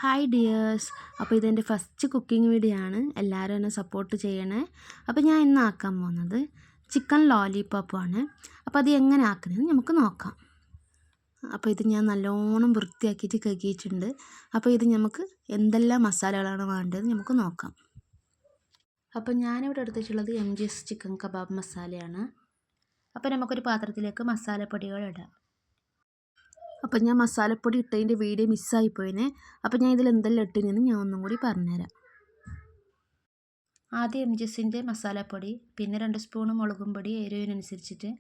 Hi dears. അപ്പോൾ ഇതെൻ്റെ first cooking video ആണ്. എല്ലാവരും എന്നെ സപ്പോർട്ട് ചെയ്യണേ. അപ്പോൾ ഞാൻ ഇന്ന് ആക്കാൻ പോകുന്നത് ചിക്കൻ ലോലിപോപ്പാണ്. അപ്പോൾ അത് എങ്ങനെ ആക്കുന്നതെന്ന് നമുക്ക് നോക്കാം. അപ്പോൾ ഇത് ഞാൻ നല്ലോണം വൃത്തിയാക്കിയിട്ട് കഴുകിയിട്ടുണ്ട്. അപ്പോൾ ഇത് നമുക്ക് എന്തെല്ലാം മസാലകളാണ് വേണ്ടത് നമുക്ക് നോക്കാം. അപ്പോൾ ഞാനിവിടെ എടുത്തിട്ടുള്ളത് MGS ചിക്കൻ കബാബ് മസാലയാണ്. അപ്പോൾ നമുക്കൊരു പാത്രത്തിലേക്ക് മസാലപ്പൊടികൾ ഇടാം. അപ്പോൾ ഞാൻ മസാലപ്പൊടി ഇട്ടതിൻ്റെ വീഡിയോ മിസ്സായിപ്പോയിനെ. അപ്പോൾ ഞാൻ ഇതിൽ എന്തെല്ലാം ഇട്ടിനെന്ന് ഞാൻ ഒന്നും കൂടി പറഞ്ഞുതരാം. ആദ്യം MGSൻ്റെ മസാലപ്പൊടി, പിന്നെ 2 സ്പൂൺ മുളകും പൊടി എരിവിനനുസരിച്ചിട്ട്,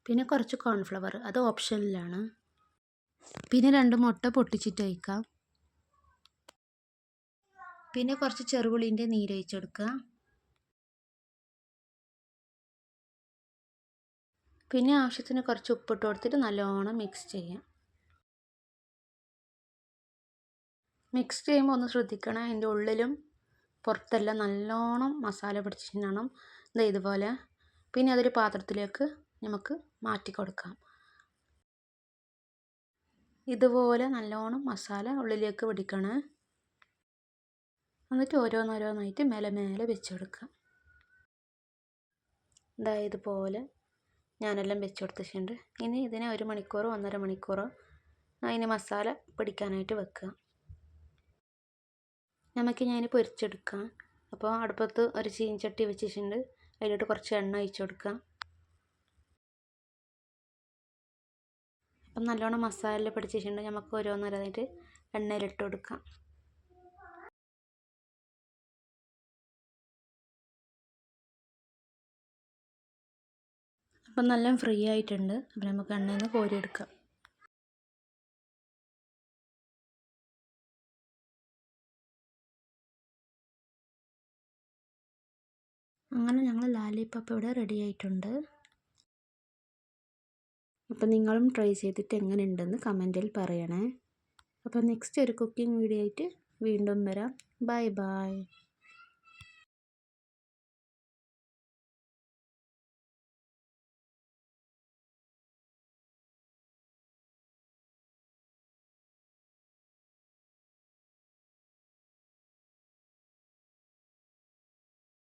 പിന്നെ കുറച്ച് കോൺഫ്ലവർ, അത് ഓപ്ഷനിലാണ്, പിന്നെ 2 മുട്ട പൊട്ടിച്ചിട്ട് ഒഴിക്കാം, പിന്നെ കുറച്ച് ചെറുപുളിൻ്റെ നീരൊഴിച്ചെടുക്കുക, പിന്നെ ആവശ്യത്തിന് കുറച്ച് ഉപ്പിട്ട് കൊടുത്തിട്ട് നല്ലോണം മിക്സ് ചെയ്യാം. മിക്സ് ചെയ്യുമ്പോൾ ഒന്ന് ശ്രദ്ധിക്കണം, അതിൻ്റെ ഉള്ളിലും പുറത്തെല്ലാം നല്ലോണം മസാല പിടിച്ചിടണം. ഇതുപോലെ. പിന്നെ അതൊരു പാത്രത്തിലേക്ക് നമുക്ക് മാറ്റി കൊടുക്കാം. ഇതുപോലെ നല്ലോണം മസാല ഉള്ളിലേക്ക് പിടിക്കണം. എന്നിട്ട് ഓരോന്നോരോന്നായിട്ട് മേലെ മേലെ വെച്ചെടുക്കാം. ഇതുപോലെ ഞാനെല്ലാം വെച്ച് കൊടുത്തിട്ടുണ്ട്. ഇനി ഇതിനെ 1 മണിക്കൂറോ 1.5 മണിക്കൂറോ അതിന് മസാല പിടിക്കാനായിട്ട് വെക്കുക. നമുക്ക് ഞാൻ പൊരിച്ചെടുക്കാം. അപ്പോൾ അടുപ്പത്ത് ഒരു ചീനച്ചട്ടി വെച്ചിട്ടുണ്ട്. അതിലോട്ട് കുറച്ച് എണ്ണ ഒഴിച്ച് കൊടുക്കാം. അപ്പം നല്ലോണം മസാല പിടിച്ചിട്ടുണ്ട്. നമുക്ക് ഓരോന്നോരോന്നായിട്ട് എണ്ണയിലിട്ട് കൊടുക്കാം. അപ്പം നല്ല ഫ്രീ ആയിട്ടുണ്ട്. അപ്പം നമുക്ക് എണ്ണയിൽ നിന്ന് കോരിയെടുക്കാം. അങ്ങനെ ഞങ്ങൾ ലോലിപോപ്പ് ഇവിടെ റെഡി ആയിട്ടുണ്ട്. അപ്പം നിങ്ങളും ട്രൈ ചെയ്തിട്ട് എങ്ങനെ ഉണ്ടെന്ന് കമൻറ്റിൽ പറയണേ. അപ്പോൾ നെക്സ്റ്റ് ഒരു കുക്കിംഗ് വീഡിയോ ആയിട്ട് വീണ്ടും വരാം. Bye bye.